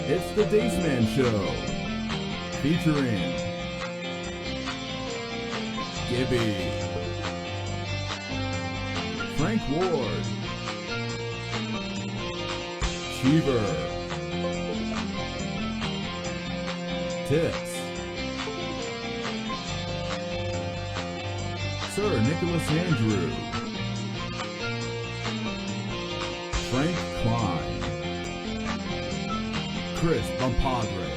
It's the Dace Man Show, featuring Gibby, Frank Ward, Cheever, Tits, Sir Nicholas Andrew, Frank Klein, Chris Bumpadre.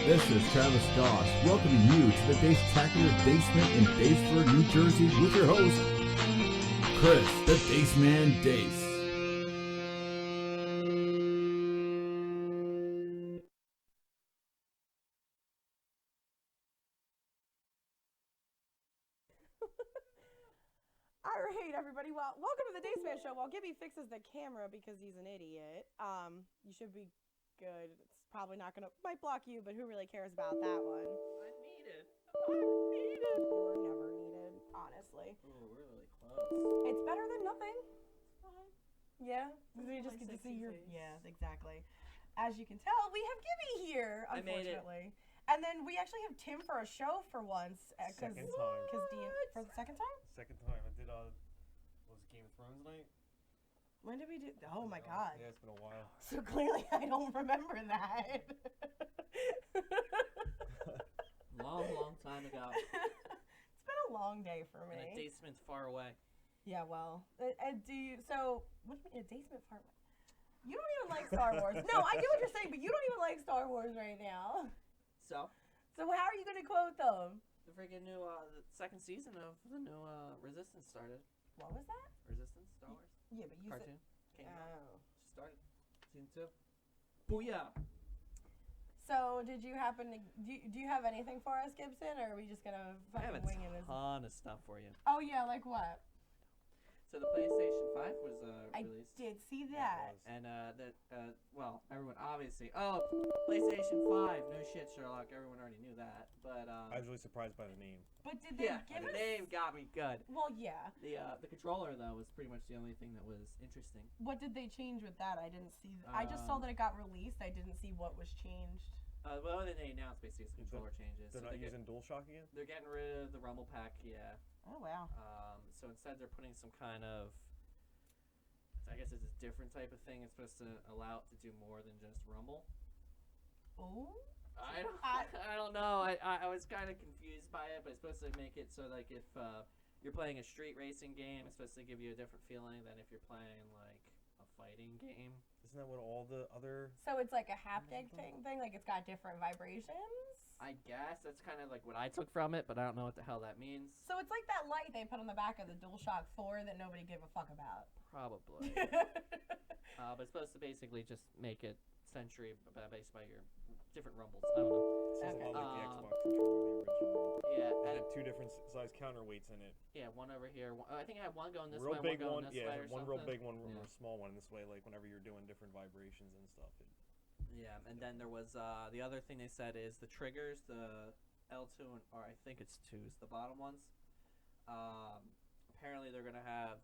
This is Travis Goss welcoming you to the Dace-tacular basement in Daceford, New Jersey with your host, Chris the Dace Man Dace. Alright, everybody. Well, welcome to the Dace Man Show. While Gibby fixes the camera because he's an idiot, you should be good. It's probably not gonna might block you, but who really cares about that one? I'm needed. I'm needed. You were never needed, honestly. Ooh, we're really close. It's better than nothing. It's fine. Yeah, we just My get to see sexy your. face. Yeah, exactly. As you can tell, we have Gibby here, I made it. unfortunately. And then we actually have Tim for a show for once. Second time. For the second time? Second time. I did, was it Game of Thrones night? When did we do? Oh my god. Yeah, it's been a while. So clearly I don't remember that. Long time ago. It's been a long day for And a me. Daceman's far away. Yeah, well, do you, so, what do you mean, a Dace Man far away? You don't even like Star Wars. No, I get what you're saying, but you don't even like Star Wars right now. So, So how are you going to quote them? the freaking new, the second season of the new, Resistance started. What was that? Resistance, Star Wars Yeah, but you cartoon. said, Came out. oh. Just started. Season 2. Booyah! So did you happen to, do you have anything for us, Gibson, or are we just going to I have a fucking wing it? ton of stuff for you. Oh yeah, like what? So the PlayStation 5 was, I released. did see that. And, well, everyone obviously, oh, PlayStation 5, no shit, Sherlock, everyone already knew that, but, I was really surprised by the name. But did they yeah, give the us? name got me good. Well, yeah. The controller, though, was pretty much the only thing that was interesting. What did they change with that? I didn't see. I just saw that it got released. I didn't see what was changed. Well, then they announced basically some controller changes. They're So not using DualShock again? they're getting rid of the Rumble Pack, yeah. Oh wow. So instead they're putting some kind of, I guess it's a different type of thing. It's supposed to allow it to do more than just Rumble. Oh. I don't know. I was kind of confused by it, but it's supposed to make it so like if you're playing a street racing game, it's supposed to give you a different feeling than if you're playing like a fighting game. Isn't that what all the other... So it's like a haptic thing. Like it's got different vibrations. I guess that's kind of like what I took from it, but I don't know what the hell that means. So it's like that light they put on the back of the DualShock 4 that nobody gave a fuck about. Probably. But it's supposed to basically just make it sensory based by your different rumbles. I don't know. Sounds a lot like the Okay. Xbox controller, the original. Yeah, It and had two different size counterweights in it. yeah, one over here. I think I had one going this Real way, big one going one, this way, yeah, or one something. real big one, Yeah. or a small one. This way, like whenever you're doing different vibrations and stuff. Yeah, and then there was the other thing they said is the triggers, the L2 or I think it's 2s, the bottom ones. Apparently they're gonna have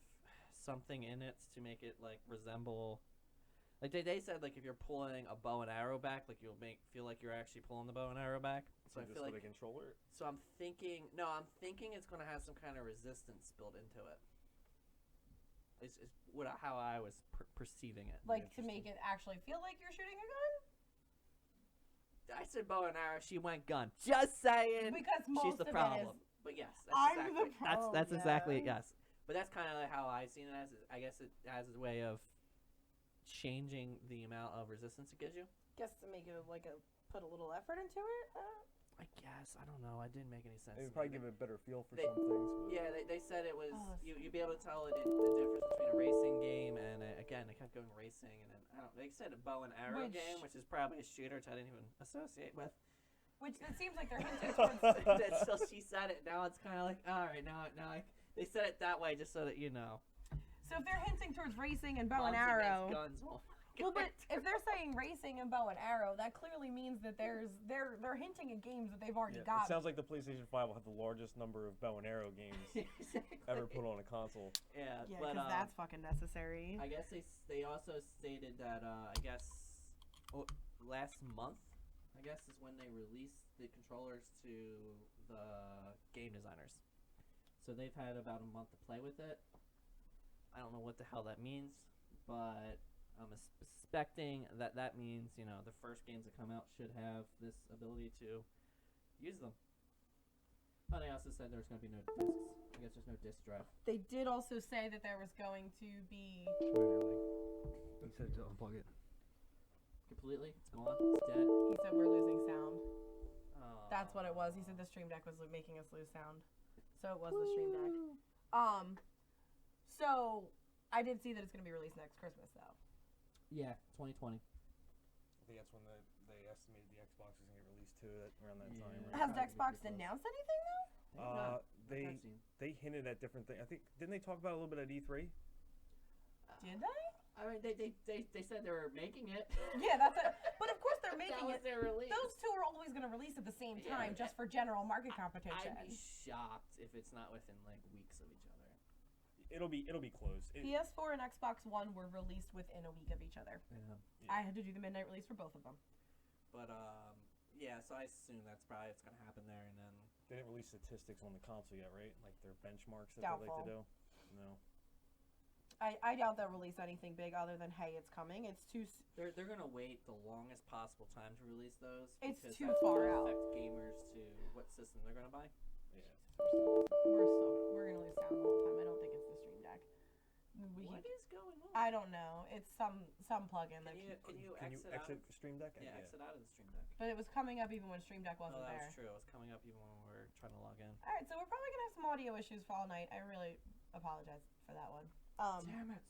something in it to make it like resemble. Like they said, like if you're pulling a bow and arrow back, like you'll feel like you're actually pulling the bow and arrow back. So I just feel with like a controller. So I'm thinking it's gonna have some kind of resistance built into it. It's how I was perceiving it. Like to make it actually feel like you're shooting a gun. I said bow and arrow. She went gun. Just saying. Because most She's the of problem. it is. But yes, I'm that's the exactly pro, that's exactly it. yeah. Yes, but that's kind of like how I seen it as. I guess it has a way of changing the amount of resistance it gives you. Guess to make it like put a little effort into it. I guess I don't know. It didn't make any sense. It to would probably me. give it a better feel for They- some things. But Yeah, they said it was Oh, you'd be able to tell the difference between a racing game and again they kept going racing and then they said a bow and arrow game, which is probably a shooter, which I didn't even associate with. Which it seems like they're hinting towards. That's still she said it. Now it's kind of like all right. Now they said it that way just so that you know. So if they're hinting towards racing and bow and Guns against arrow. Guns. Well, but if they're saying racing and bow and arrow, that clearly means that they're hinting at games that they've already yeah, got. it sounds like the PlayStation 5 will have the largest number of bow and arrow games Exactly. ever put on a console. Yeah, Yeah, but because that's fucking necessary. I guess they also stated that I guess last month, I guess, is when they released the controllers to the game designers. So they've had about a month to play with it. I don't know what the hell that means, but I'm suspecting that that means, you know, the first games that come out should have this ability to use them. Oh, they also said there's going to be no discs. I guess there's no disc drive. They did also say that there was going to be... He said to unplug it. Completely? It's gone? It's dead? He said we're losing sound. Oh. That's what it was. He said the Stream Deck was making us lose sound. So it was the Stream Deck. So I did see that it's going to be released next Christmas, though. Yeah, 2020. I think that's when they estimated the Xbox was gonna get released too. Around that time. Yeah. Right? Has Probably Xbox pretty close. announced anything, though? They hinted at different things. I think didn't they talk about it a little bit at E3? Did they? I mean, they said they were making it. Yeah, that's it. But of course they're making That was it. their release. Those two are always going to release at the same Yeah, time, just for general market competition. I'd be shocked if it's not within like weeks of each other. It'll be close. PS4 and Xbox One were released within a week of each other. Yeah. I had to do the midnight release for both of them. But yeah. So I assume that's probably what's gonna happen there, and then They didn't release statistics on the console yet, right? Like their benchmarks that Doubtful. they like to do. No. I doubt they'll release anything big other than, hey, it's coming. It's too... they're gonna wait the longest possible time to release those. It's because too that's far gonna out. Affect gamers to what system they're gonna buy. Yeah. We're going to lose sound the whole time. I don't think it's the Stream Deck. What is going on? I don't know. It's some plugin that... Can you Can you exit exit Stream Deck? Yeah, exit out of the Stream Deck. But it was coming up even when Stream Deck Oh, wasn't that there. was true. It was coming up even when we were trying to log in. All right, so we're probably gonna have some audio issues for all night. I really apologize for that one. Damn it.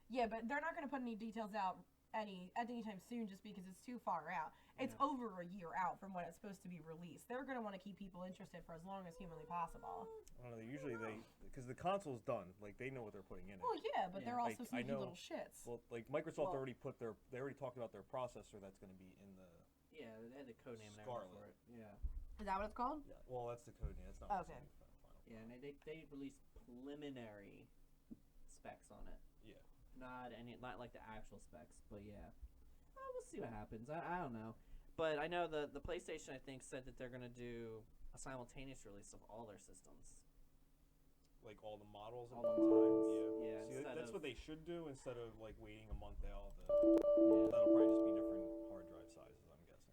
Yeah, but they're not gonna put any details out anytime soon, just because it's too far out. It's over a year out from when it's supposed to be released. They're gonna want to keep people interested for as long as humanly possible. I don't know. Usually because the console's done. Like they know what they're putting in it. Well, yeah, but they're also Like, I sneaky know- little shits. Well, like Microsoft Well- already they already talked about their processor that's going to be in the. Yeah, they had the code name and Scarlet. everything for it. Yeah. Is that what it's called? Yeah. Well, that's the code name. That's not Okay. the final. Yeah, and they released preliminary specs on it. Yeah. Not like the actual specs, but yeah. Well, we'll see what happens. I don't know. But I know the PlayStation, I think, said that they're going to do a simultaneous release of all their systems. Like all the models at All one the time. models. Yeah. Yeah, See, instead that's of- what they should do instead of like waiting a month out. Yeah. That'll probably just be different hard drive sizes, I'm guessing.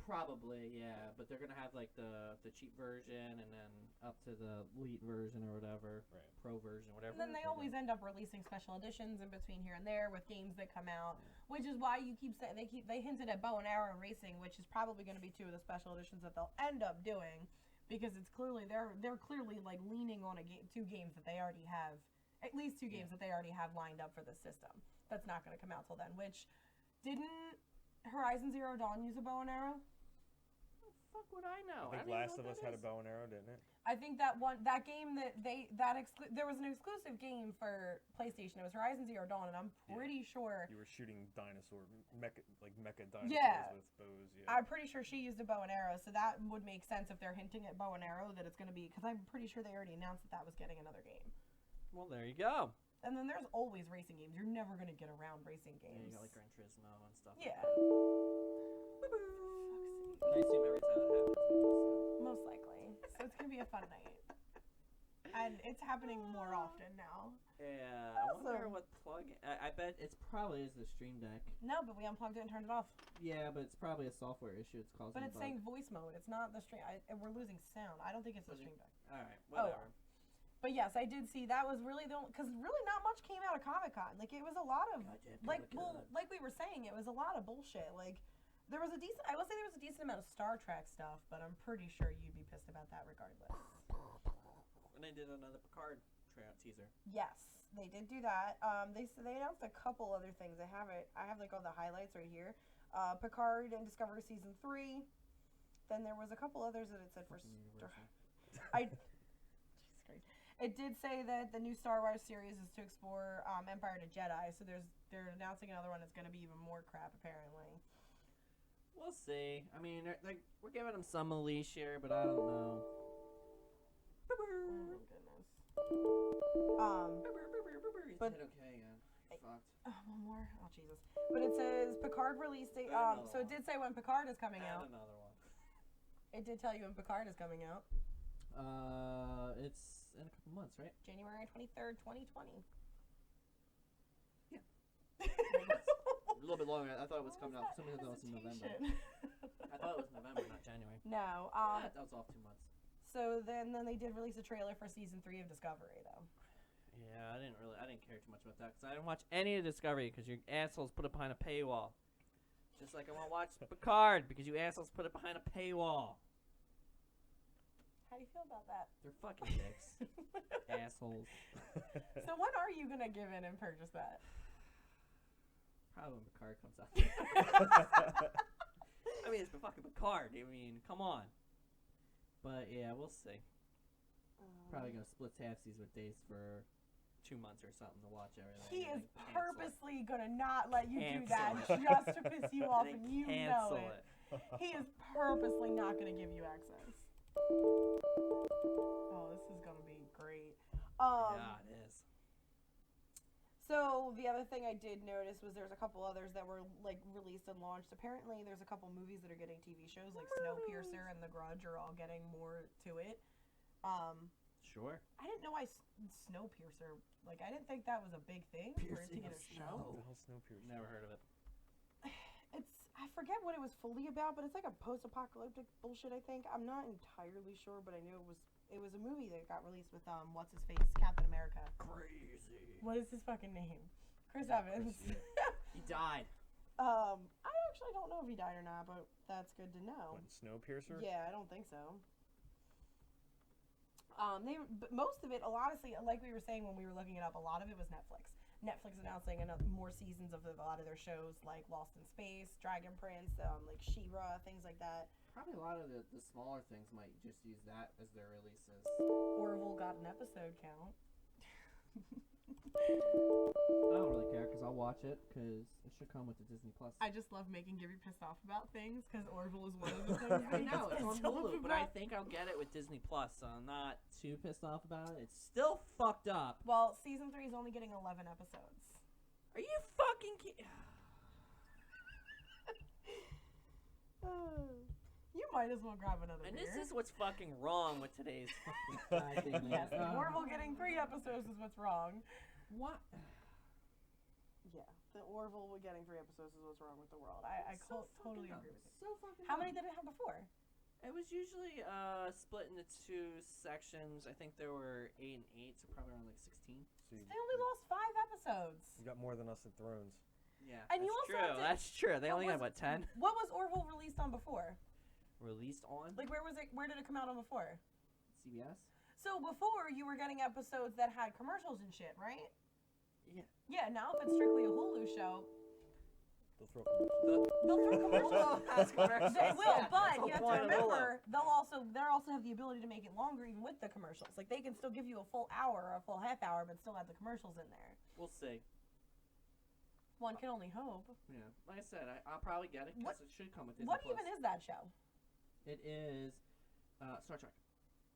Probably, yeah. But they're going to have like the cheap version and then up to the elite version or whatever. Right. Pro version, whatever. And then they always end up releasing special editions in between here and there with games that come out, which is why you keep saying they hinted at bow and arrow and racing, which is probably going to be two of the special editions that they'll end up doing, because it's clearly they're clearly like leaning on two games that they already have, at least two games that they already have lined up for the system. That's not going to come out till then. Which didn't Horizon Zero Dawn use a bow and arrow? Fuck would I know? I think Last of Us had a bow and arrow, didn't it? I think that game that there was an exclusive game for PlayStation. It was Horizon Zero Dawn, and I'm pretty sure You were shooting mecha dinosaurs Yeah. with bows. Yeah. I'm pretty sure she used a bow and arrow, so that would make sense if they're hinting at bow and arrow that it's going to be, because I'm pretty sure they already announced that was getting another game. Well, there you go. And then there's always racing games. You're never going to get around racing Yeah, games. you got like Gran Turismo and stuff. Yeah. Like that. And I assume every time that happens. Most likely. So it's going to be a fun night. And it's happening more often now. Yeah, I wonder Awesome. what I bet it's probably is the Stream Deck. No, but we unplugged it and turned it off. Yeah, but it's probably a software issue. It's causing. But it's a bug. saying voice mode. It's not the stream. We're losing sound. I don't think it's the Stream Deck. All right, whatever. But yes, I did see that was really because really not much came out of Comic-Con. Like it was a lot of like we were saying, it was a lot of bullshit. Like there was a decent amount of Star Trek stuff, but I'm pretty sure you'd be pissed about that regardless. And they did another Picard teaser. Yes, they did do that. They announced a couple other things. I have like all the highlights right here. Picard and Discovery season 3. Then there was a couple others that it said for Jesus Christ. It did say that the new Star Wars series is to explore Empire to Jedi, so they're announcing another one that's going to be even more crap, apparently. We'll see. I mean, we're giving them some leash here, but I don't know. Oh my goodness. But But- okay again. fucked. Oh, one more. Oh, Jesus. But it says Picard release date. So it did say when Picard is coming out. Another one. It did tell you when Picard is coming out. It's in a couple months, right? January 23rd, 2020. Yeah. A little bit longer. I thought it was coming out. Somebody thought it was in November. I thought it was November, not January. No. That was off 2 months. So then they did release a trailer for season 3 of Discovery, though. Yeah, I didn't care too much about that because I didn't watch any of Discovery because you assholes put it behind a paywall. Just like I want to watch Picard because you assholes put it behind a paywall. How do you feel about that? They're fucking dicks. Assholes. So when are you gonna give in and purchase that? Probably when Picard comes out. I mean, it's the fucking Picard. I mean, come on. But yeah, we'll see. Probably gonna split halfsies with Dace for 2 months or something to watch everything. He and is then cancel purposely gonna not let you do that Cancel it. just to piss you off, And and then you cancel know it. He is purposely not gonna give you access. Oh, this is gonna be great. Yeah, it is. So the other thing I did notice was there's a couple others that were like released and launched. Apparently, there's a couple movies that are getting TV shows, like Snowpiercer and The Grudge are all getting more to it. Sure. I didn't know Snowpiercer. Like, I didn't think that was a big thing for it to Piercing get of a snow. show. What the hell's Snowpiercer? Never heard of it. I forget what it was fully about, but it's like a post-apocalyptic bullshit. I think I'm not entirely sure, but I knew it was a movie that got released with what's his face, Captain America. Crazy. What is his fucking name? Chris Evans. He died. I actually don't know if he died or not, but that's good to know. What, Snowpiercer? Yeah, I don't think so. But most of it, honestly, like we were saying when we were looking it up, a lot of it was Netflix. Netflix announcing more seasons of a lot of their shows, like Lost in Space, Dragon Prince, like She-Ra, things like that. Probably a lot of the smaller things might just use that as their releases. Orville got an episode count. I don't really care because I'll watch it because it should come with the Disney Plus. I just love making Gibby pissed off about things because Orville is one of the things. I know it's on pissed off Hulu, but I about. think I'll get it with Disney Plus, so I'm not too pissed off about it. It's still fucked up. Well, season 3 is only getting 11 episodes. Are you fucking kidding? You might as well grab another And beer. this is what's fucking wrong with today's fucking thing. Yes, the Orville getting 3 episodes is what's wrong. What? Yeah, the Orville getting 3 episodes is what's wrong with the world. I totally agree with you. So fucking How many did it have before? It was usually split into 2 sections. I think there were 8 and 8, so probably around like 16. So They only lost 5 episodes. You got more than us at Thrones. Yeah, And you that's also true. have to- That's true. They What only had was- what 10 What was Orville released on before? released on Like, where was it? Where did it come out on before? CBS. So before you were getting episodes that had commercials and shit, right? Yeah. Yeah. Now if it's strictly a Hulu show, They'll throw commercials. they'll throw commercials. Has commercials. They will, Yeah, but that's the you have to point of remember they'll also have the ability to make it longer even with the commercials. Like they can still give you a full hour or a full half hour, but still have the commercials in there. We'll see. One can only hope. Yeah, like I said, I'll probably get it because What- it should come with Disney What Plus. even is that show? It is Star Trek.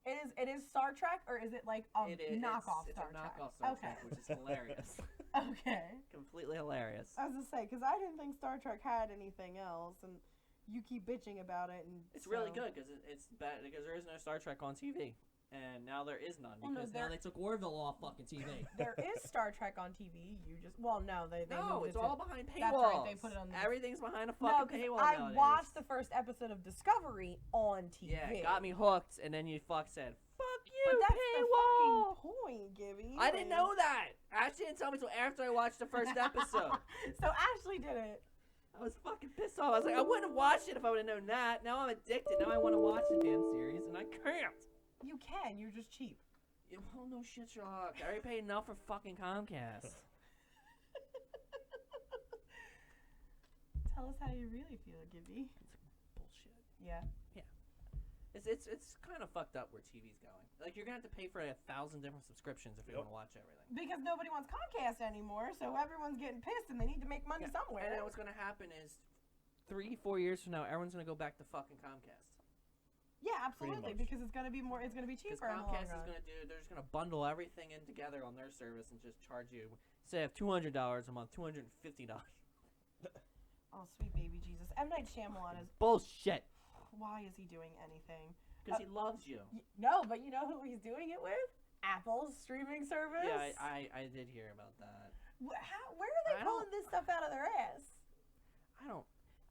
It is Star Trek, or is it like a It is knockoff it's Star a Trek? knockoff Star Okay. Trek, which is hilarious. Okay. Completely hilarious. I was gonna say because I didn't think Star Trek had anything else, and you keep bitching about it, and It's really so- good because it's bad because there is no Star Trek on TV, and now there is none Well, no, because now they took Orville off fucking TV. There is Star Trek on TV. You just no, they No, moved it's it all to, behind paywalls. That's right, they put it on the- Everything's behind a No, fucking 'cause paywall I nowadays. watched the first episode of Discovery on TV. Yeah, it got me hooked, and then you said, "Fuck you, But that's paywall." the fucking point, Gibby. I didn't know that. Ashley didn't tell me until after I watched the first episode. So Ashley did it. I was fucking pissed off. I was like, I wouldn't have watched it if I would have known that. Now I'm addicted. Now I want to watch the damn series, and I can't. You can. You're just cheap. Oh, no shit, Sherlock. I already paid enough for fucking Comcast. Tell us how you really feel, Gibby. Bullshit. Yeah. It's kind of fucked up where TV's going. Like, you're going to have to pay for 1,000 different subscriptions if you want to watch everything. Because nobody wants Comcast anymore, so everyone's getting pissed and they need to make money somewhere. And then what's going to happen is 3-4 years from now, everyone's going to go back to fucking Comcast. Yeah, absolutely, much. because it's gonna be Because cheaper in the long Comcast is run. going to do, they're just going to bundle everything in together on their service and just charge you Say I have $200 a month, $250. Oh, sweet baby Jesus. M. Night Shyamalan is... Bullshit. Why is he doing anything? Because he loves you. No, but you know who he's doing it with? Apple's streaming service. Yeah, I did hear about that. Where are they pulling this stuff out of their ass? I don't.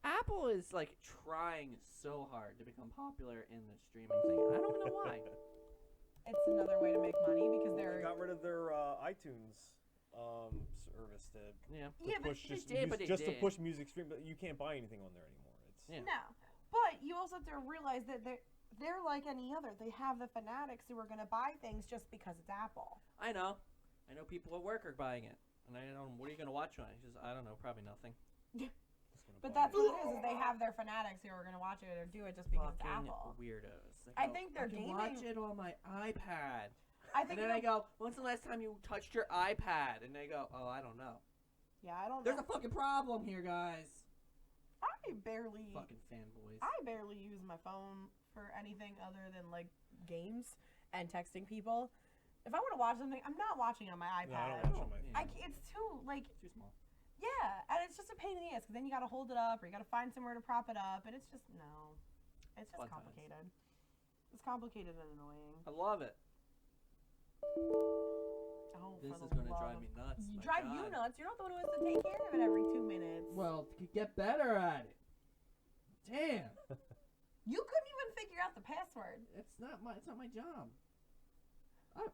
Apple is like trying so hard to become popular in the streaming thing. I don't know why. It's another way to make money because They they're... got rid of their iTunes service to push to push music stream, but you can't buy anything on there anymore. It's No, but you also have to realize that they're like any other. They have the fanatics who are going to buy things just because it's Apple. I know people at work are buying it, and I don't. What are you gonna watch on it? Just I don't know, probably nothing. But that's what it is they have their fanatics who are going to watch it or do it just because it's Fucking Apple. weirdos. I think they're gaming. Watch it on my iPad. I think and then I go, when's the last time you touched your iPad? And they go, oh, I don't know. Yeah, I don't There's know. a fucking problem here, guys. I barely use my phone for anything other than like games and texting people. If I want to watch something, I'm not watching it on my iPad. No, I don't watch on my phone. It's too like Too small. yeah, and it's just a pain in the ass because then you got to hold it up or you got to find somewhere to prop it up, and it's just it's just Fun times. complicated. It's complicated and annoying. I love it. Oh, This for is the going to love drive of- me nuts. You my drive God. you nuts. You're not the one who has to take care of it every 2 minutes. Well, to get better at it. Damn. You couldn't even figure out the password. It's not my job.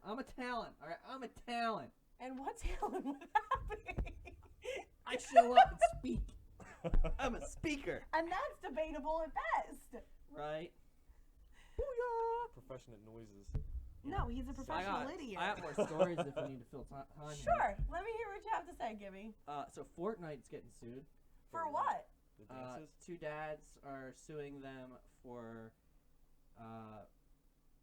I'm a talent. All right, I'm a talent. And what talent would that be? I show up and speak. I'm a speaker. And that's debatable at best. Right? professional noises. No, he's a So professional idiot. I have more stories if we need to fill time. Sure. Let me hear what you have to say, Gibby. So Fortnite's getting sued. For what? The dances? Two dads are suing them for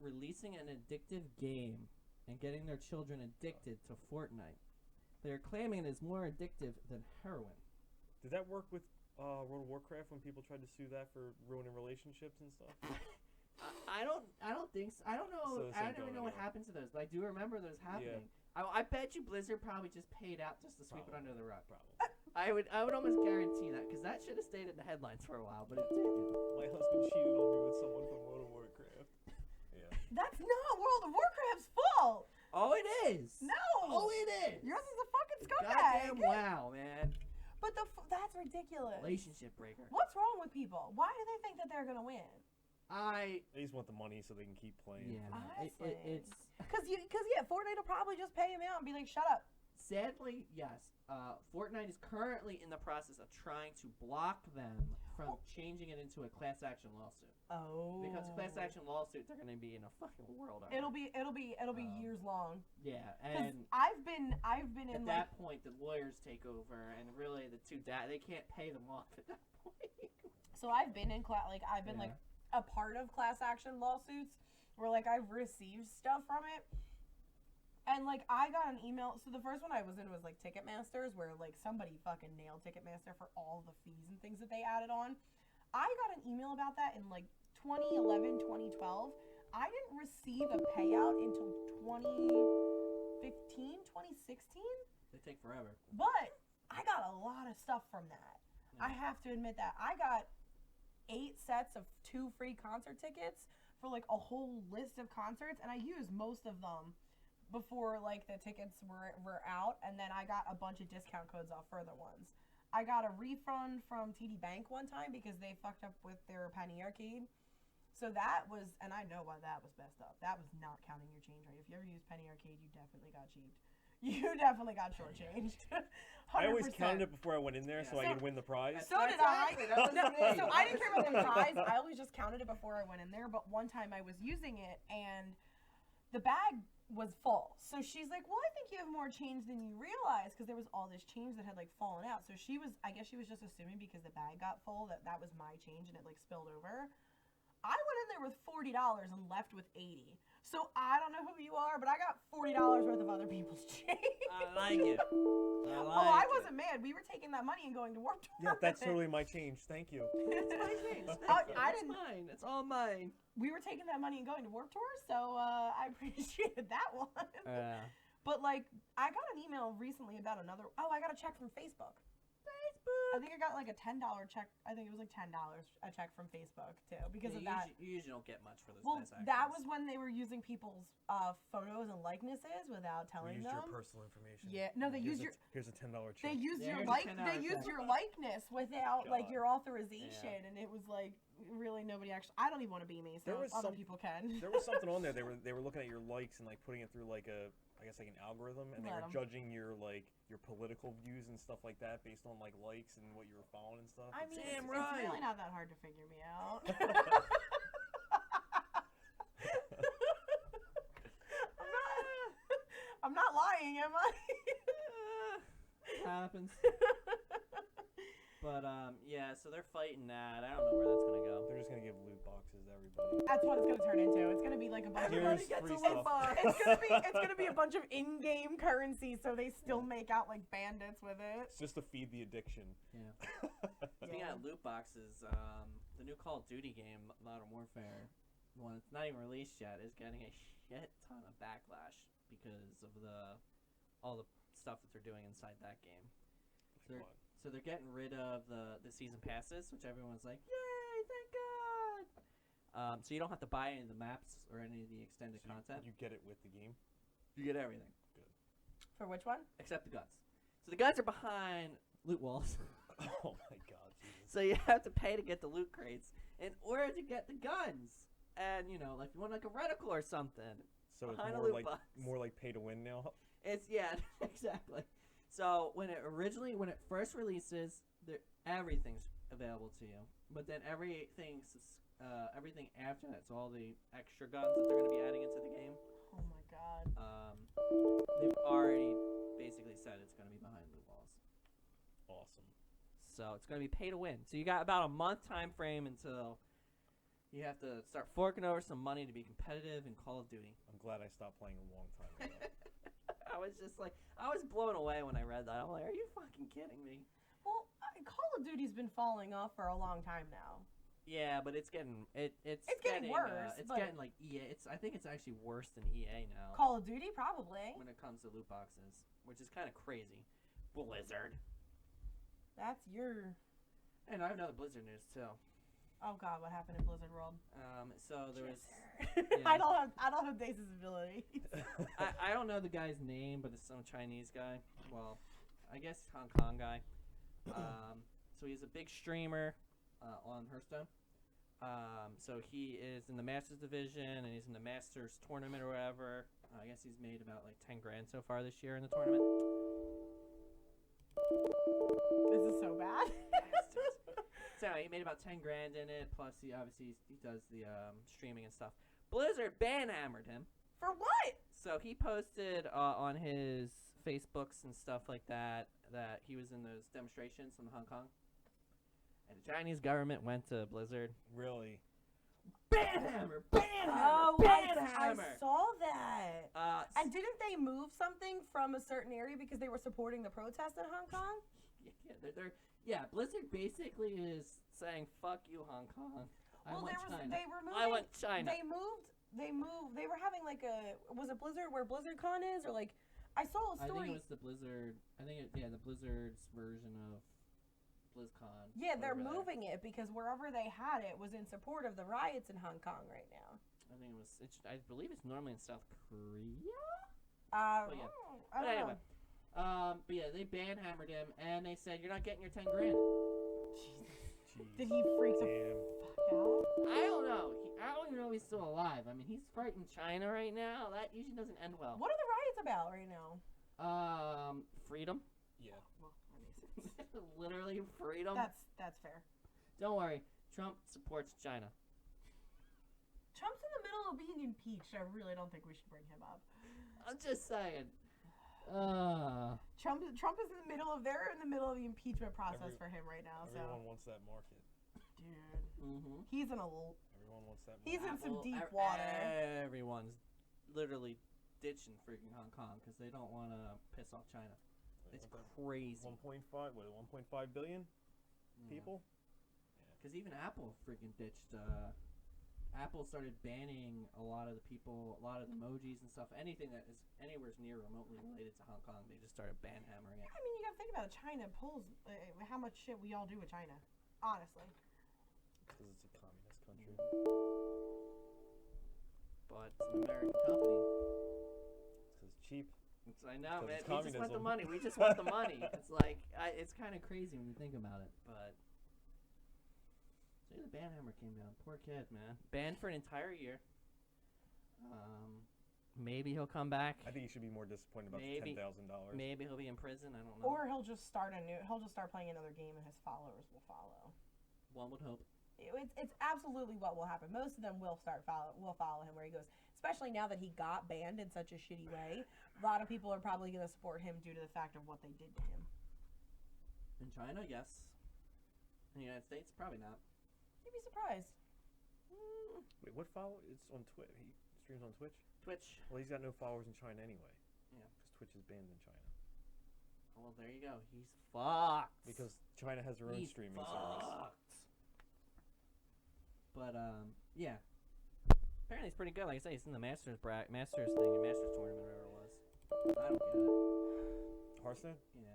releasing an addictive game and getting their children addicted to Fortnite. They're claiming it is more addictive than heroin. Did that work with World of Warcraft when people tried to sue that for ruining relationships and stuff? I don't think so. I don't know. So I don't even know what happened to those, but I do remember those happening. Yeah. I bet you Blizzard probably just paid out just to sweep it under the rug. Probably. I would almost guarantee that because that should have stayed in the headlines for a while, but it didn't. My husband cheated on me with someone from World of Warcraft. Yeah. That's not World of Warcraft's fault. Oh, it is. No. Oh, it is. Yours is a fucking scumbag. Goddamn wow, man. But that's ridiculous. Relationship breaker. What's wrong with people? Why do they think that they're gonna win? They just want the money so they can keep playing. Yeah, no, Honestly. it's Because Fortnite will probably just pay him out and be like, shut up. sadly, yes. Fortnite is currently in the process of trying to block them from changing it into a class action lawsuit. Oh. Because class action lawsuits are going to be in a fucking world. It'll be years long. Yeah, 'Cause and I've been at in that point, the lawyers take over, and really the two they can't pay them off at that point. So I've been in like a part of class action lawsuits where like I've received stuff from it. And like I got an email. So the first one I was in was like Ticketmaster's, where like somebody fucking nailed Ticketmaster for all the fees and things that they added on. I got an email about that in like 2011, 2012. I didn't receive a payout until 2015, 2016. They take forever. But I got a lot of stuff from that. Yeah. I have to admit that. I got 8 sets of 2 free concert tickets for like a whole list of concerts, and I used most of them before like the tickets were out, and then I got a bunch of discount codes off further ones. I got a refund from TD Bank one time because they fucked up with their Penny Arcade. So that was, and I know why that was messed up. That was not counting your change rate. If you ever used Penny Arcade, you definitely got cheaped. You definitely got shortchanged. 100%. I always counted it before I went in there so I could win the prize. So did I. That was me. So I didn't care about the prize. I always just counted it before I went in there. But one time I was using it and the bag was full. So she's like, well, I think you have more change than you realize, because there was all this change that had like fallen out. So I guess she was just assuming because the bag got full that was my change and it like spilled over. I went in there with $40 and left with $80. So I don't know who you are, but I got $40 worth of other people's change. I like it. I wasn't mad. We were taking that money and going to Warped Tour. Yeah, that's totally my change. Thank you. It's my change. I It's didn't. mine. It's all mine. We were taking that money and going to Warped Tour, so I appreciated that one. But like, I got an email recently about another. Oh, I got a check from Facebook. I think I got like a $10 check. I think it was like $10 a check from Facebook too because of that. You usually don't get much for those. Well, transactions. that was when they were using people's photos and likenesses without telling them. Your personal information. Yeah, no, they use your. Here's a $10 check. They used Yeah, They used your likeness without like your authorization, Yeah. and it was like really nobody actually. I don't even want to be me, so other people can. There was something on there. They were looking at your likes and like putting it through like a. I guess like an algorithm, and they were judging your your political views and stuff like that based on like likes and what you were following and stuff. I mean, it's really not that hard to figure me out. I'm not lying, am I? It happens. But yeah, so they're fighting that. I don't know where that's gonna go. They're just gonna give loot boxes to everybody. That's what it's gonna turn into. It's gonna be like a bunch of Here's free stuff. It's gonna be a bunch of in-game currency, so they still make out like bandits with it. It's just to feed the addiction. Yeah. Speaking of loot boxes, the new Call of Duty game, Modern Warfare, one that's not even released yet, is getting a shit ton of backlash because of all the stuff that they're doing inside that game. So they're getting rid of the season passes, which everyone's like, yay, thank God! So you don't have to buy any of the maps or any of the extended content. You get it with the game? You get everything. Good. For which one? Except the guns. So the guns are behind loot walls. Oh my God, Jesus. So you have to pay to get the loot crates in order to get the guns. And, you know, like you want like a reticle or something. So it's more like pay to win now? Yeah, exactly. So when it first releases, everything's available to you. But then everything after that, so all the extra guns that they're going to be adding into the game. Oh my God. They've already basically said it's going to be behind loot walls. Awesome. So it's going to be pay to win. So you got about a month time frame until you have to start forking over some money to be competitive in Call of Duty. I'm glad I stopped playing a long time ago. I was just like, I was blown away when I read that. I'm like, are you fucking kidding me? Well, Call of Duty's been falling off for a long time now. Yeah, but it's getting it's getting worse. It's getting like EA. I think it's actually worse than EA now. Call of Duty, probably. When it comes to loot boxes, which is kind of crazy. Blizzard. That's your. And I have another Blizzard news too. Oh God, what happened in Blizzard World? So there was. Yeah. I don't have Dace's ability. I don't know the guy's name, but it's some Chinese guy. Well, I guess Hong Kong guy. So he's a big streamer on Hearthstone. So he is in the Masters division, and he's in the Masters tournament or whatever. I guess he's made about like 10 grand so far this year in the tournament. This is so bad. So he made about 10 grand in it. Plus, he obviously does the streaming and stuff. Blizzard banhammered him. For what? So he posted on his Facebooks and stuff like that he was in those demonstrations in Hong Kong, and the Chinese government went to Blizzard. Really? Banhammer! Oh, banhammer! I saw that. And didn't they move something from a certain area because they were supporting the protest in Hong Kong? Yeah, Blizzard basically is saying, fuck you, Hong Kong. I want China. They moved. They were having like was it Blizzard where BlizzardCon is? Or like, I saw a story. I think it was the Blizzard, the Blizzard's version of BlizzCon. Yeah, they're moving it because wherever they had it was in support of the riots in Hong Kong right now. I think I believe it's normally in South Korea? I don't know. But yeah, they banhammered him, and they said, you're not getting your 10 grand. Jesus. Did he freak the fuck out? I don't know. I don't even know if he's still alive. I mean, he's fighting China right now. That usually doesn't end well. What are the riots about right now? Freedom. Yeah. Well, that makes sense. Literally freedom. That's fair. Don't worry. Trump supports China. Trump's in the middle of being impeached. I really don't think we should bring him up. I'm just saying. Trump is in the middle of the impeachment process for him right now. Everyone wants that market. Dude. He's in Everyone wants that market. He's in some deep water. Everyone's literally ditching freaking Hong Kong because they don't want to piss off China. It's crazy. 1.5 billion people? Because even Apple freaking ditched Apple started banning a lot of the people, a lot of the emojis and stuff, anything that is anywhere near remotely related to Hong Kong, they just started ban-hammering it. I mean, you gotta think about it. China pulls how much shit we all do with China, honestly. Because it's a communist country. But it's an American company. Because it's cheap. I know, man. It's We just want the communism. money. We just want the money. It's like, it's kind of crazy when you think about it, but... See, the banhammer came down. Poor kid, man. Banned for an entire year. Maybe he'll come back. I think you should be more disappointed about the $10,000. Maybe he'll be in prison. I don't know. Or he'll just start playing another game and his followers will follow. One would hope. It's absolutely what will happen. Most of them will follow him where he goes. Especially now that he got banned in such a shitty way. A lot of people are probably going to support him due to the fact of what they did to him. In China, yes. In the United States, probably not. You'd be surprised. Wait, what follow? It's on Twitch. He streams on Twitch? Twitch. Well, he's got no followers in China anyway. Yeah. Because Twitch is banned in China. Well, there you go. He's fucked. Because China has their own streaming service. But, yeah. Apparently it's pretty good. Like I say, it's in the Masters thing, the Masters tournament, or whatever it was. I don't get it. Hearthstone? Yeah.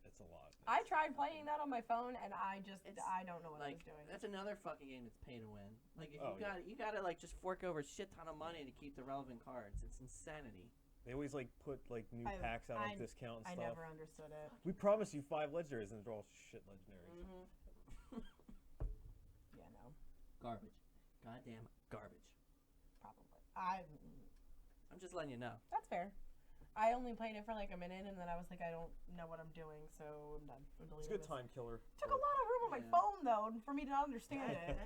It's a lot. I tried playing that on my phone and I don't know what I Like, was doing. that's another fucking game that's pay to win. Like, if Oh, you gotta like just fork over a shit ton of money to keep the relevant cards. It's insanity. They always like put like new packs out on discount and I stuff. never understood it. We promise you 5 legendaries, and they're all shit legendaries. Yeah, no. Garbage. Goddamn garbage. Probably. I'm just letting you know. That's fair. I only played it for like a minute and then I was like, I don't know what I'm doing, so I'm done. It's a good time killer. Took a lot of room on my phone though for me to understand it.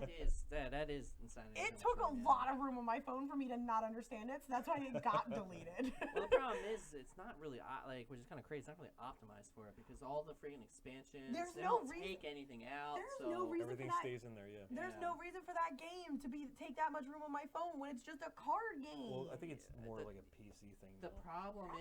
That is insanity. It took a lot of room on my phone for me to not understand it, so that's why it got deleted. Well, the problem is it's not really like, which is kind of crazy. It's not really optimized for it because all the freaking expansions, There's they no don't take anything out. There's no reason Everything for that. stays in there, yeah. There's no reason for that game to take that much room on my phone when it's just a card game. Well, I think it's more like a PC thing. The problem is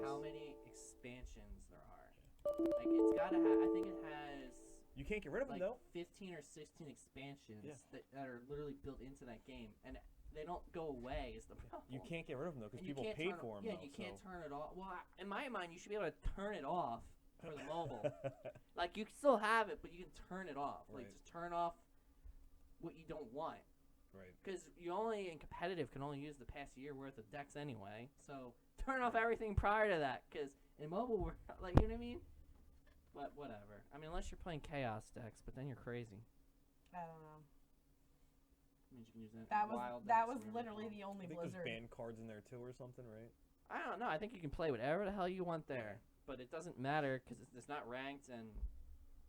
how many expansions there are. Like it's gotta have. I think it has. You can't get rid of them though. 15 or 16 expansions that are literally built into that game, and they don't go away. Is the problem? You can't get rid of them though because people paid for them. Yeah, you can't turn it off. Well, in my mind, you should be able to turn it off for the mobile. Like you can still have it, but you can turn it off. Like just turn off what you don't want. Right. Because you only in competitive can only use the past year worth of decks anyway. So turn off everything prior to that. Because in mobile, we're like, you know what I mean? But whatever. I mean, unless you're playing chaos decks, but then you're crazy. I don't know. Means you can use That was literally the only I think Blizzard. there's banned cards in there too or something, right? I don't know. I think you can play whatever the hell you want there, but it doesn't matter because it's not ranked. And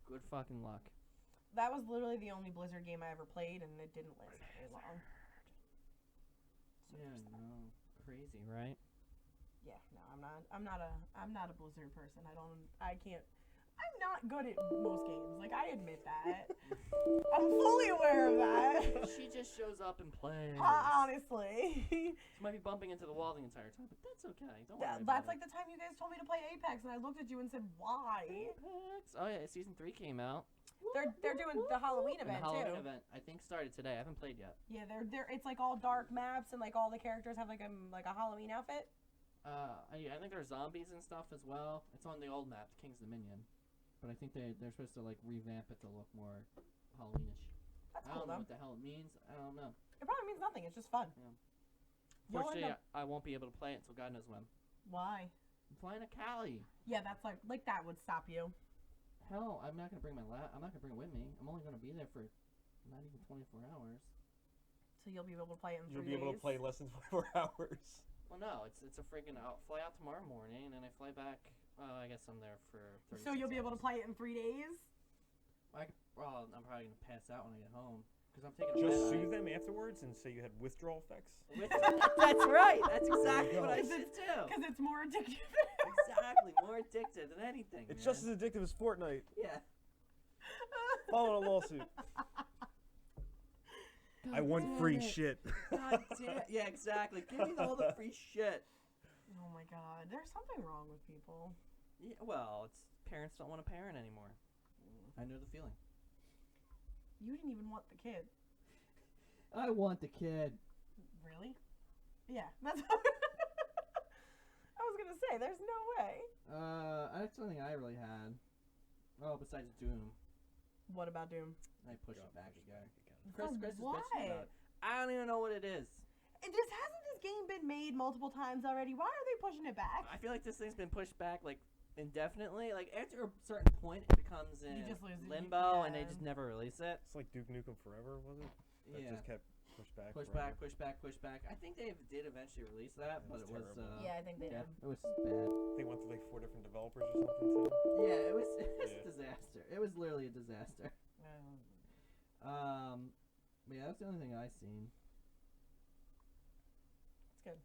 good fucking luck. That was literally the only Blizzard game I ever played, and it didn't last very long. So Yeah, no, crazy, right? Yeah, no, I'm not a Blizzard person. I'm not good at most games. Like, I admit that. I'm fully aware of that. She just shows up and plays. Honestly. She might be bumping into the wall the entire time, but that's okay. Don't worry That's about like the time you guys told me to play Apex, and I looked at you and said, why? Apex. Oh yeah, season 3 came out. They're doing the Halloween event, the Halloween too. event, I think, started today. I haven't played yet. Yeah, it's like all dark maps, and like all the characters have like a Halloween outfit. I think there's zombies and stuff as well. It's on the old map, King's Dominion. But I think they're supposed to like revamp it to look more Halloweenish. That's I cool, don't know though. what the hell it means. I don't know. It probably means nothing. It's just fun. Yeah. You'll end Fortunately, up- I won't be able to play it until God knows when. Why? I'm flying to Cali. Yeah, that's like that would stop you. Hell, I'm not gonna bring I'm not gonna bring it with me. I'm only gonna be there for not even 24 hours. So you'll be able to play it in 3 days. You'll be able to play less than 24 hours. Well, no, it's a freaking. I'll fly out tomorrow morning, and then I fly back. I guess I'm there for 36 So you'll be able to hours. play it in 3 days? Well, I'm probably gonna pass out when I get home because I'm taking. Just a soothe them afterwards and say you had withdrawal effects. That's right. That's exactly what I should do. Because it's more addictive. Exactly, more addictive than anything. It's man. just as addictive as Fortnite. Yeah. Following a lawsuit. I want free shit. God damn. Yeah, exactly. Give me all the free shit. Oh my god, there's something wrong with people. Yeah, well, it's parents don't want to parent anymore. I know the feeling. You didn't even want the kid. I want the kid. Really? Yeah, that's. I was gonna say, there's no way. That's something I really had. Oh, besides Doom. What about Doom? I pushed it back again. From Chris is what? bitching about it. I don't even know what it is. Hasn't this game been made multiple times already? Why are they pushing it back? I feel like this thing's been pushed back like indefinitely. Like after a certain point, it becomes in just lose it. limbo, and Yeah. they just never release it. It's like Duke Nukem Forever, was it? That Yeah. just kept pushed back. Push forever. back. I think they did eventually release that, but it was terrible. Yeah, I think they did. it was bad. They went through like 4 different developers or something too. Yeah, it was a Yeah. disaster. It was literally a disaster. But yeah, that's the only thing I seen. It's good.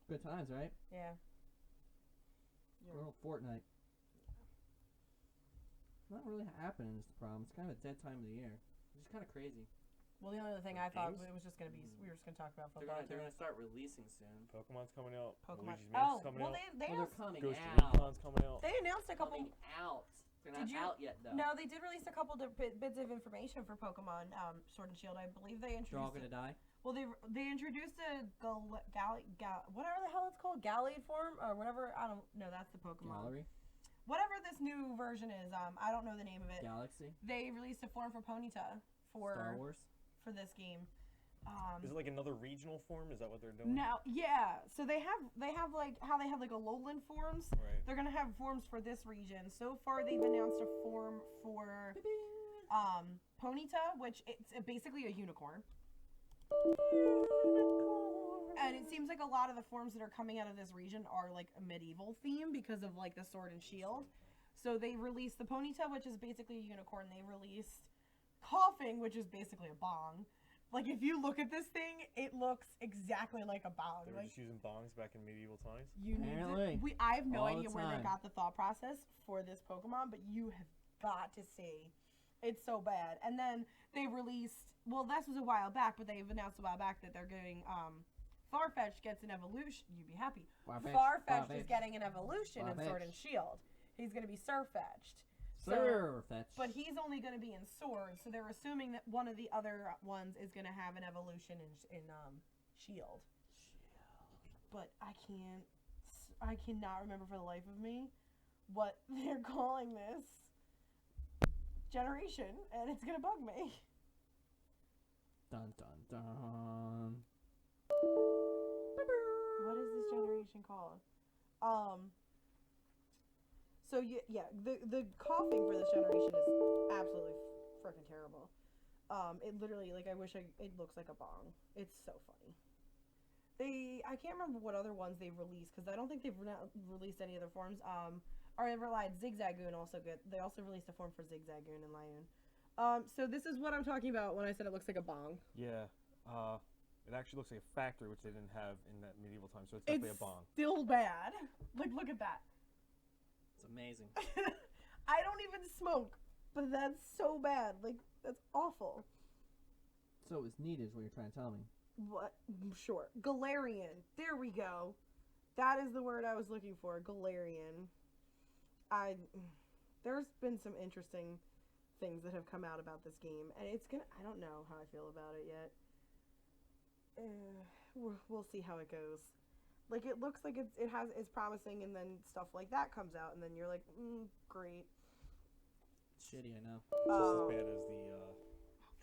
Good times, right? Yeah. Good old Fortnite. Not really happening is the problem. It's kind of a dead time of the year. It's just kind of crazy. Well, the only other thing For I thought games? it was just gonna be, we were just gonna talk about They're football. gonna start releasing soon. Pokemon's coming out. Pokemon. Luigi's Mansion's Oh, coming well, out. they Well, announced, they're coming Ghost out. Recon's coming out. they announced a couple. Coming out. They're Did not you- out yet though. No, they did release a couple bits of information for Pokemon Sword and Shield. I believe they They're all introduced. gonna die. Well, they introduced a whatever the hell it's called, Gallade form or whatever. I don't know. That's the Pokemon. Gallery, Whatever this new version is. I don't know the name of it. Galaxy, They released a form for Ponyta Star Wars. for this game. Is it like another regional form? Is that what they're doing? No, yeah. So they have like how they have like a lowland forms. Right. They're gonna have forms for this region. So far, they've announced a form for Ponyta, which it's basically a unicorn. And it seems like a lot of the forms that are coming out of this region are like a medieval theme because of like the sword and shield. So they released the Ponyta, which is basically a unicorn. They released Coughing, which is basically a bong. Like if you look at this thing, it looks exactly like a bong. They were Like just using bongs back in medieval times. you need Apparently. to. I have no All the idea where they time. got the thought process for this Pokemon, but you have got to see. It's so bad. And then they released. Well, this was a while back, but they've announced a while back that they're getting Farfetch gets an evolution. You'd be happy. Farfetch is getting an evolution in Sword and Farfetch. Shield. He's going to be Surfetched. Surfetch. But he's only going to be in Sword, so they're assuming that one of the other ones is going to have an evolution in Shield. But I cannot remember for the life of me what they're calling this generation, and it's going to bug me. Dun dun dun. What is this generation called? So yeah, the coughing for this generation is absolutely freaking terrible. It literally, like, I wish it looks like a bong. It's so funny. I can't remember what other ones they've released because I don't think they've released any other forms. Or they relied Zigzagoon also good. They also released a form for Zigzagoon and Lioon. So this is what I'm talking about when I said it looks like a bong. Yeah. It actually looks like a factory, which they didn't have in that medieval time, so it's definitely a bong. Still bad. Like, look at that. It's amazing. I don't even smoke, but that's so bad. Like, that's awful. So it was neat, is what you're trying to tell me. What? Sure. Galarian. There we go. That is the word I was looking for. Galarian. There's been some interesting things that have come out about this game, and I don't know how I feel about it yet. We'll see how it goes. Like, it looks like it's promising, and then stuff like that comes out, and then you're like, great. It's shitty, I know. It's just as bad as the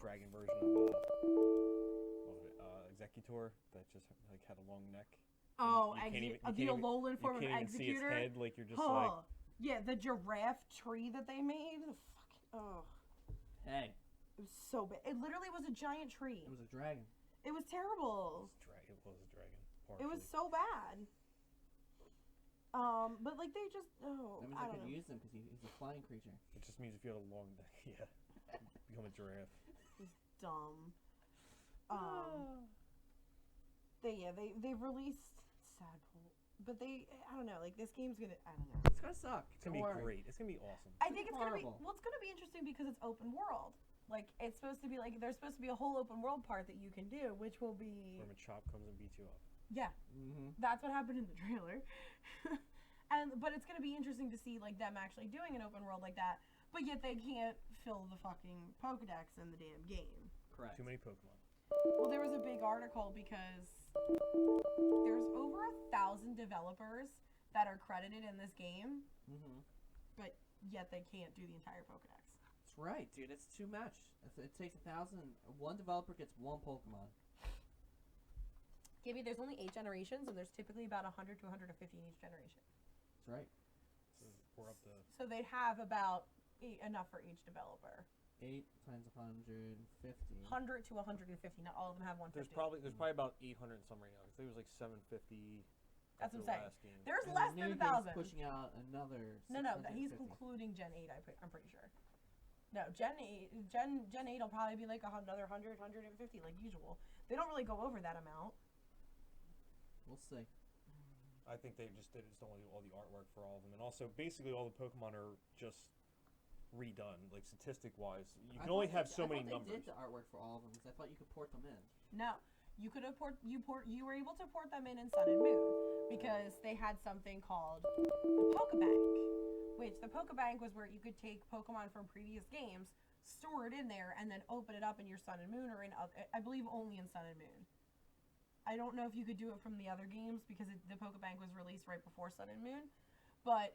dragon version of Executor that just like had a long neck. Oh, the Alolan form of You can't even see its Executor. head. Like you're just like. Yeah, the giraffe tree that they made. Hey, It was so bad. It literally was a giant tree. it was a dragon. It was terrible. It was a dragon. It was so bad. But like they just That means I I don't could know. use him because he's a flying creature. It just means if you had a long neck, yeah, become a giraffe. It's dumb. They've released Sadpool, but I don't know. Like this game's gonna I don't know. It's gonna suck. It's gonna be great. It's gonna be awesome. I think it's gonna be horrible. it's gonna be interesting because it's open world. Like it's supposed to be like there's supposed to be a whole open world part that you can do, which will be When a chop comes and beats you up. yeah. Mm-hmm. That's what happened in the trailer. But it's gonna be interesting to see like them actually doing an open world like that, but yet they can't fill the fucking Pokedex in the damn game. Correct. Too many Pokemon. Well, there was a big article because there's over 1,000 developers that are credited in this game, but yet they can't do the entire Pokedex. That's right, dude. It's too much. It takes 1,000. One developer gets one Pokemon. Gibby, there's only 8 generations, and there's typically about 100 to 150 in each generation. That's right. So we're up to. So they'd have about enough for each developer. 8 times 150. 100 to 150. Not all of them have 150. There's probably about 800 and some right now. I think it was like 750. That's what I'm saying. Last game. There's And less the new than 1,000. game's pushing out another. No, he's 650. including Gen 8. I'm pretty sure. No, Gen 8 will probably be like another 100, 150 like usual. They don't really go over that amount. We'll see. I think they just don't do all the artwork for all of them, and also basically all the Pokemon are just redone, like statistic-wise. You can only have so many numbers. They did the artwork for all of them because I thought you could port them in. No, you could have you were able to port them in Sun and Moon because they had something called the Pokebank, which the Pokebank was where you could take Pokemon from previous games, store it in there, and then open it up in your Sun and Moon or in I believe only in Sun and Moon. I don't know if you could do it from the other games because the Pokebank was released right before Sun and Moon, but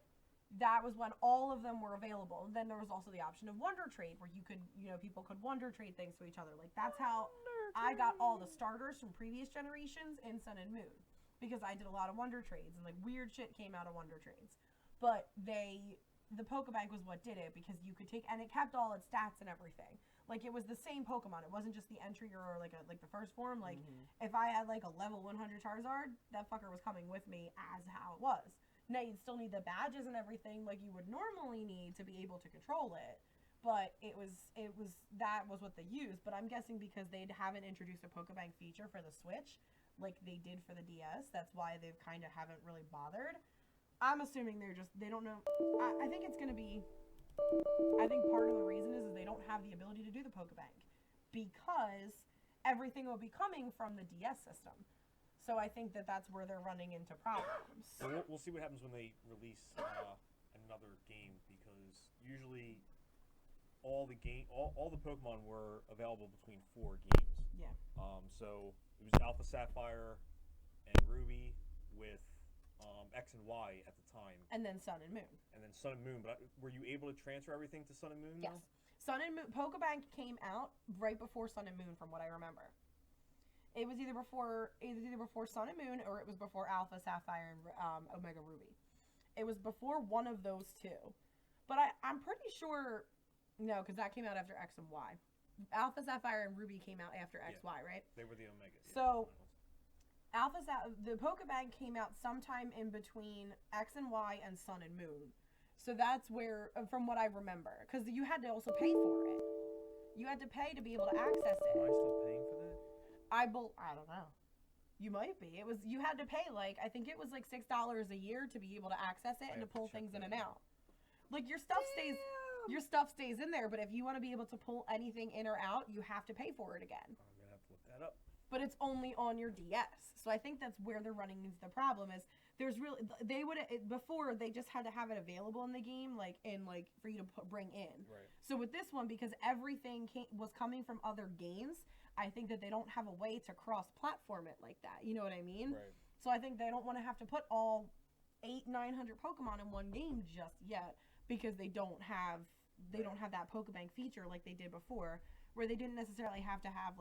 that was when all of them were available. And then there was also the option of Wonder Trade where you could, people could Wonder Trade things to each other. Like that's how I got all the starters from previous generations in Sun and Moon because I did a lot of Wonder Trades and like weird shit came out of Wonder Trades. But the Pokebank was what did it because you could take, and it kept all its stats and everything. Like it was the same Pokemon. It wasn't just the entry or like the first form. Like if I had like a level 100 Charizard, that fucker was coming with me as how it was. Now you'd still need the badges and everything like you would normally need to be able to control it. But that was what they used. But I'm guessing because they haven't introduced a Pokebank feature for the Switch like they did for the DS, that's why they kind of haven't really bothered. I'm assuming they don't know. I think it's going to be. I think part of the reason is they don't have the ability to do the Pokebank because everything will be coming from the DS system. So I think that's where they're running into problems. So we'll see what happens when they release another game because usually all the Pokemon were available between 4 games. Yeah. So it was Alpha Sapphire and Ruby with X and Y at the time. And then Sun and Moon. But were you able to transfer everything to Sun and Moon? Yes. Sun and Moon. Pokebank came out right before Sun and Moon, from what I remember. It was either before Sun and Moon or it was before Alpha Sapphire and Omega Ruby. It was before one of those two. But I'm pretty sure no, because that came out after X and Y. Alpha Sapphire and Ruby came out after X, Y, right? They were the Omega. So. The Pokebank came out sometime in between X and Y and Sun and Moon. So that's where, from what I remember, because you had to also pay for it. You had to pay to be able to access it. Am I still paying for that? I don't know. You might be. You had to pay I think it was like $6 a year to be able to access it and to pull things in and out. Like your stuff stays in there, but if you want to be able to pull anything in or out, you have to pay for it again. I'm gonna have to look that up. But it's only on your DS. So I think that's where they're running into the problem is before they just had to have it available in the game for you to bring in. Right. So with this one, because everything was coming from other games, I think that they don't have a way to cross-platform it like that. You know what I mean? Right. So I think they don't want to have to put all 800-900 Pokemon in one game just yet because they don't have that Pokebank feature like they did before, where they didn't necessarily have to have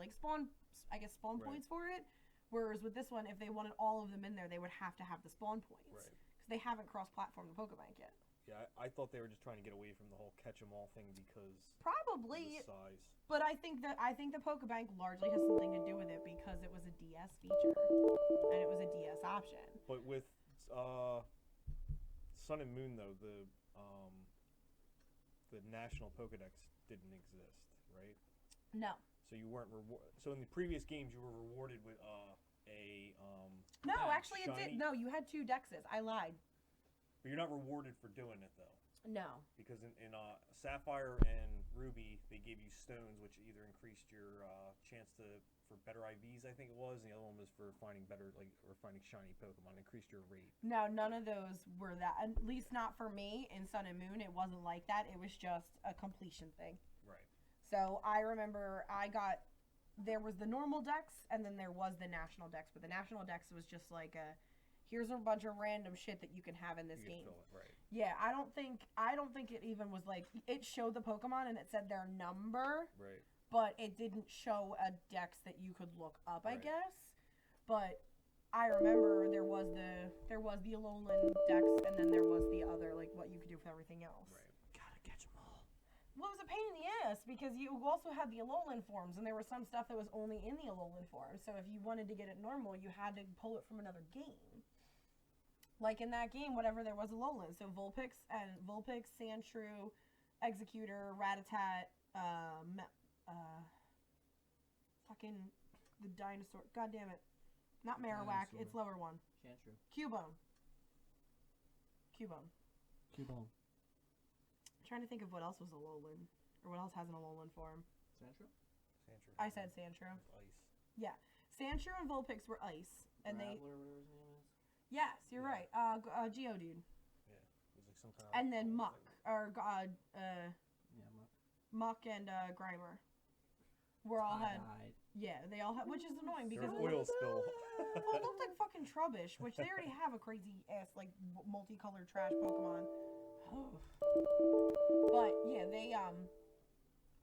spawn points for it. Whereas with this one, if they wanted all of them in there, they would have to have the spawn points. Right. Because they haven't cross-platformed the Pokebank yet. Yeah, I thought they were just trying to get away from the whole catch-em-all thing because Probably. of the size. But I think the Pokebank largely has something to do with it because it was a DS feature. And it was a DS option. But with Sun and Moon, though, the National Pokedex didn't exist, right? No. So you weren't So in the previous games, you were rewarded with No, actually it shiny? did. No, you had 2 dexes. I lied. But you're not rewarded for doing it, though. No. Because in Sapphire and Ruby, they gave you stones, which either increased your chance for better IVs, I think it was, and the other one was for finding finding shiny Pokemon, increased your rate. No, none of those were that. At least not for me in Sun and Moon. It wasn't like that. It was just a completion thing. Right. So I remember I got there was the normal dex, and then there was the national dex. But the national dex was just like here's a bunch of random shit that you can have in this game. Right. Yeah, I don't think it even was like, it showed the Pokemon and it said their number. Right. But it didn't show a dex that you could look up, I Right. guess. But I remember there was the Alolan dex, and then there was the other, like, what you could do with everything else. Right. Gotta catch them all. Well, it was a pain in the ass because you also had the Alolan forms, and there was some stuff that was only in the Alolan form. So if you wanted to get it normal, you had to pull it from another game. Like in that game, whatever there was Alolan. So Vulpix, Sandshrew, Executor, Rattata, fucking the dinosaur. God damn it. Not Marowak, Dinosaur. it's lower one. Chantru. Cubone. Cubone. I'm trying to think of what else was Alolan. Or what else has an Alolan form. Sandshrew? Sandshrew. I said Sandshrew. Ice. Yeah. Sandshrew and Vulpix were ice. And Graveler, whatever his name is. Yes, you're Yeah. right. Geodude. Yeah. It was like some kind of. And then Muck. thing. Or, Yeah, Muck and, Grimer. Were all had. Died. Yeah, they all had, which is annoying There because was oil spill. well, it looked like fucking Trubbish, which they already have a crazy ass like multicolored trash Pokemon. But yeah, they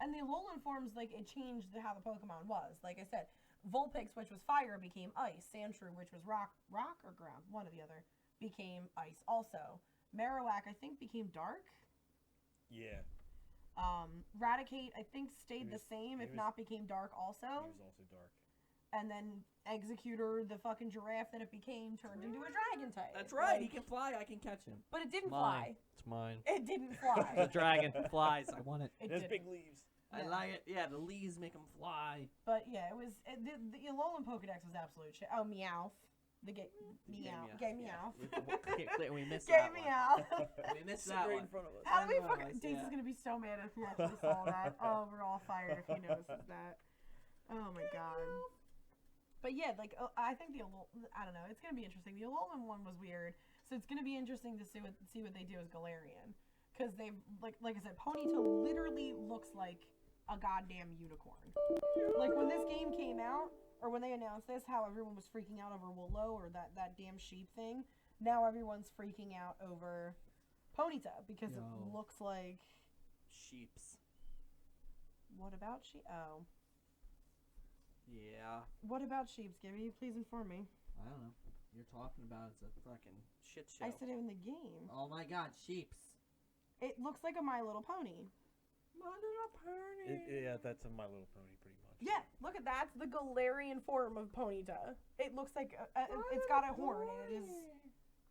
and the Alolan forms, like, it changed how the Pokemon was. Like I said, Vulpix, which was fire, became ice. Sandshrew, which was rock or ground, one or the other, became ice also. Marowak, I think, became dark. Yeah. Raticate, I think, stayed He the was- same, he if was- not became dark also. He was also dark. And then Executor, the fucking giraffe that it became, turned into a dragon type. That's right. He Like, can fly. I can catch him. but it didn't Mine. fly. It's mine. It didn't The fly. dragon flies. I want it. It It has didn't. big leaves. I Yeah. like it. Yeah, the leaves make him fly. But yeah, it was the Alolan Pokedex was absolute shit. Oh, Meowth. The gay Meowth. Gay Meowth. We missed Gay that one. Meowth. We missed Sit that right one. in front of us. How do we I know, fucking? I Dace see is it. gonna be so mad if he actually saw that. Oh, we're all fired if he notices that. Oh my god. But yeah, like I think the I don't know. It's gonna be interesting. The Alolan one was weird, so it's gonna be interesting to see what they do as Galarian, because they like I said, Ponyta literally looks like a goddamn unicorn. Like when this game came out, or when they announced this, how everyone was freaking out over Woolo or that damn sheep thing. Now everyone's freaking out over Ponyta because it Yo. looks like. Sheeps. What about sheep? Oh. Yeah. What about sheeps, Gibby? Please inform me. I don't know. You're talking about it's a fucking shit show. I said it in the game. Oh my god, sheeps. It looks like a My Little Pony. My little pony. Yeah, that's a My Little Pony, pretty much. Yeah, look at that. It's the Galarian form of Ponyta. It looks like it's got a horn,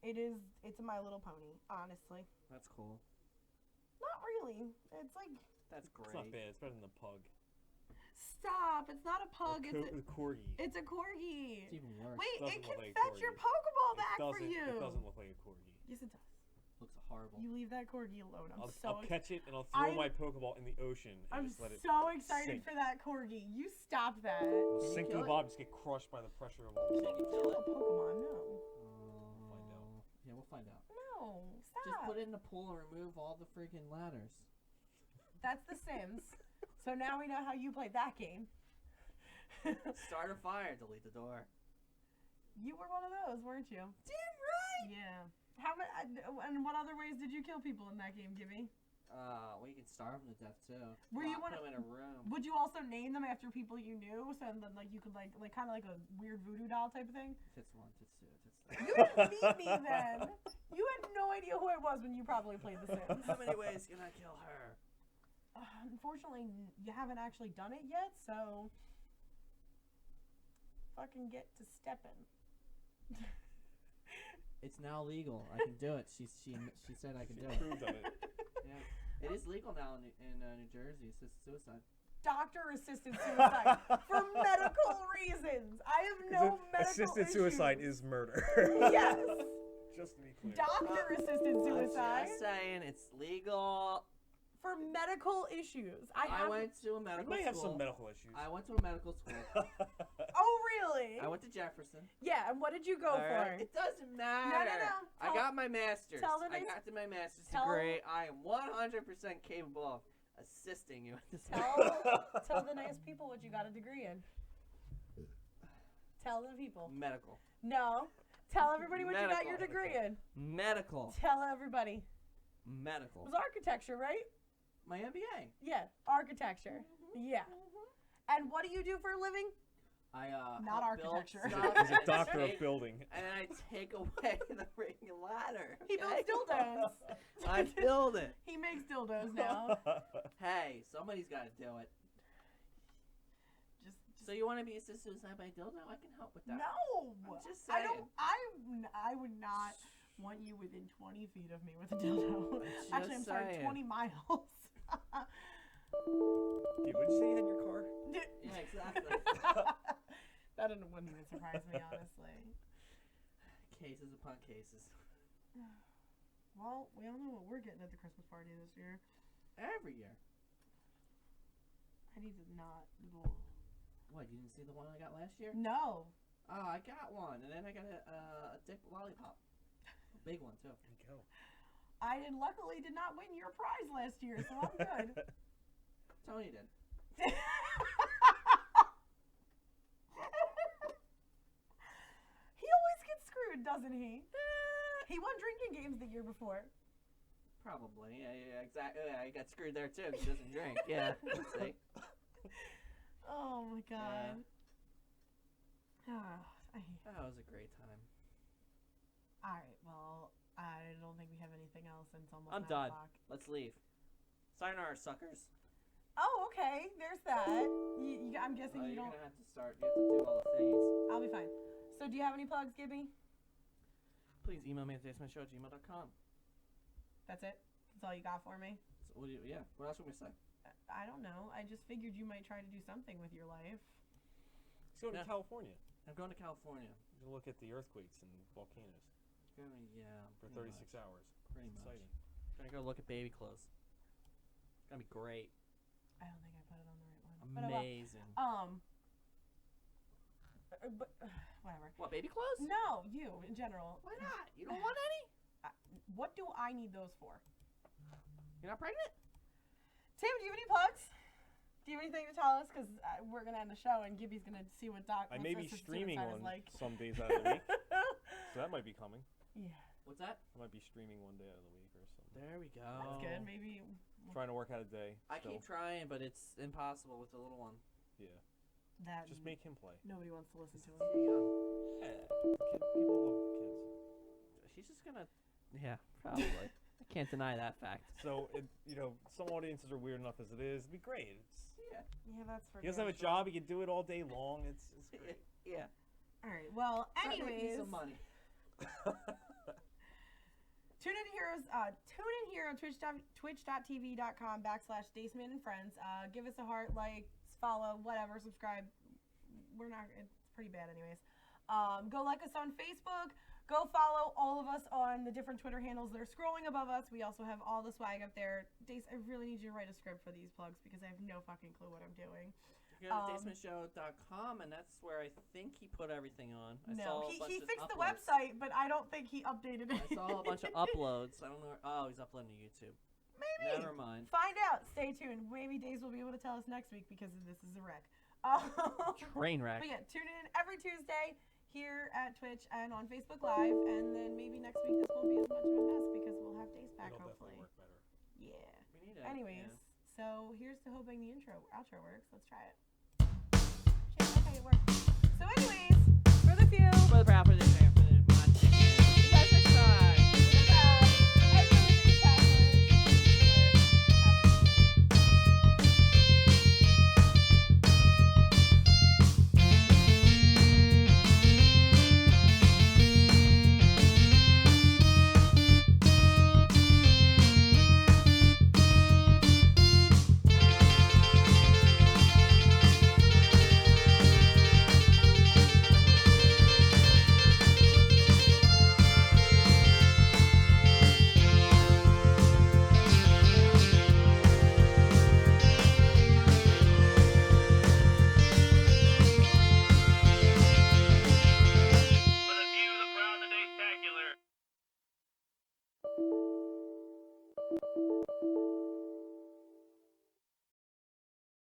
and it's a My Little Pony. Honestly, That's cool. not really. It's like That's great. It's not bad. It's better than the pug. stop. It's not a pug. The corgi. It's a corgi. It's even worse. Wait, Doesn't it look can like a fetch your corgi. Pokeball back it for doesn't, you. It doesn't look like a corgi. Yes, it does. Looks horrible. You leave that corgi alone. I'll catch it and I'll throw I'm- my Pokeball in the ocean and I'm just let it so excited sink. for that corgi. You stop that. It'll Can you sink to kill the it? bottom, just get crushed by the pressure of all Can the you Kill kill a it? Pokemon, no. Find out. Yeah, we'll find out. No, stop. Just put it in the pool and remove all the freaking ladders. That's The Sims. So now we know how you played that game. Start a fire. Delete the door. You were one of those, weren't you? Damn right. Yeah. How many? And what other ways did you kill people in that game, Gibby? Well, you can starve them to death too. Were you Lock one them in a room. Would you also name them after people you knew, so then like you could like kind of like a weird voodoo doll type of thing? Tits one, tits two, tits You didn't meet me then. You had no idea who I was when you probably played The Sims. How many ways can I kill her? Unfortunately, you haven't actually done it yet, so fucking get to stepping. It's now legal. I can do it. She said I can do it. Approved of it. Yeah, it is legal now in New Jersey. Assisted suicide. Doctor-assisted suicide for medical reasons. I have no medical Assisted issues. suicide is murder. Yes. Just to be clear. Doctor-assisted I'm suicide just saying it's legal. for medical issues. I have. went to a You medical may have school. some medical issues. I went to a medical school. Oh, really? I went to Jefferson. Yeah, and what did you go Alright, for? It doesn't matter. no. I Tell- got my master's. tell them I it's- got to my master's tell- degree. I am 100% capable of assisting you. Tell the nice people what you got a degree in. Tell the people. Medical. No. Tell everybody what you got your degree in. Medical. Tell everybody. Medical. It was architecture, right? My MBA. Yeah, architecture. Yeah. And what do you do for a living? I Not help build architecture. stuff He's a and doctor of take- building. And then I take away the ring ladder. He builds dildos. I build it. He makes dildos now. Hey, somebody's got to do it. Just So you want to be assisted suicide by dildo? I can help with that. no. I'm just I saying. don't. I would not want you within 20 feet of me with a dildo. Actually, I'm Just sorry, saying. 20 miles. Dude, what did you say you had in your car? Yeah, exactly. That wouldn't even surprise me, honestly. Cases upon cases. Well, we all know what we're getting at the Christmas party this year. Every year. I need to not. What, you didn't see the one I got last year? No. Oh, I got one, and then I got a dick lollipop. A big one, too. There you go. I luckily did not win your prize last year, so I'm good. Tony did. He always gets screwed, doesn't he? He won drinking games the year before. Probably. Yeah, exactly. Yeah, I got screwed there, too. He doesn't drink. Yeah, let's see. Oh my god. That was a great time. Alright, well, I don't think we have anything else since almost I'm 9 done. o'clock. Let's leave. Sayonara, suckers. Oh, okay. There's that. I'm guessing you You're don't. going to have to start. You have to do all the things. I'll be fine. So, do you have any plugs, Gibby? Please email me at dacemanshow@gmail.com. That's it? That's all you got for me? So, yeah. What else would we say? I don't know. I just figured you might try to do something with your life. He's going Yeah. to California. I'm going to California. He's going to look at the earthquakes and volcanoes Yeah. for pretty 36 much. hours. Pretty It's much. exciting. Gonna go look at baby clothes. It's gonna be great. I don't think I put it on the right one. But oh well. Amazing. But whatever. What, baby clothes? No, you in general. Why not? You don't want any? What do I need those for? You're not pregnant? Tim, do you have any plugs? Do you have anything to tell us? Because we're gonna end the show and Gibby's gonna see what Doc. I what may be Sister streaming Suicide is on like. some days out of the week, so that might be coming. Yeah, What's that? I might be streaming one day out of the week or something. There we go. that's good. Maybe. Trying to work out a day. I still. keep trying, but it's impossible with the little one. Yeah. That Just make him play. nobody wants to listen to him. Too young. People love kids. She's just gonna. Yeah, probably. I can't deny that fact. So, some audiences are weird enough as it is. It'd be great. Yeah, that's for. He doesn't have a job. He can do it all day long. It's great. Yeah. All right. Well, Try to make me anyways, some money. tune in here on twitch.tv.com/Dace Man and Friends. Give us a heart, like, follow, whatever, subscribe. It's pretty bad anyways. Go like us on Facebook. Go follow all of us on the different Twitter handles that are scrolling above us. We also have all the swag up there. Dace, I really need you to write a script for these plugs because I have no fucking clue what I'm doing. You go to dacemanshow.com, and that's where I think he put everything on. No, he fixed the uploads. website, but I don't think he updated it. I saw a bunch of uploads. I don't know. Oh, he's uploading to YouTube. Maybe. Never mind. Find out. Stay tuned. Maybe Daze will be able to tell us next week because this is a wreck. Train wreck. But yeah, tune in every Tuesday here at Twitch and on Facebook Live, and then maybe next week this won't be as much of a mess because we'll have Daze back, It'll hopefully. definitely work better. Yeah. We need it. Anyways, Yeah. so here's to hoping the outro works. Let's try it. Shit, okay, it worked. So anyways, for the few. For the proper,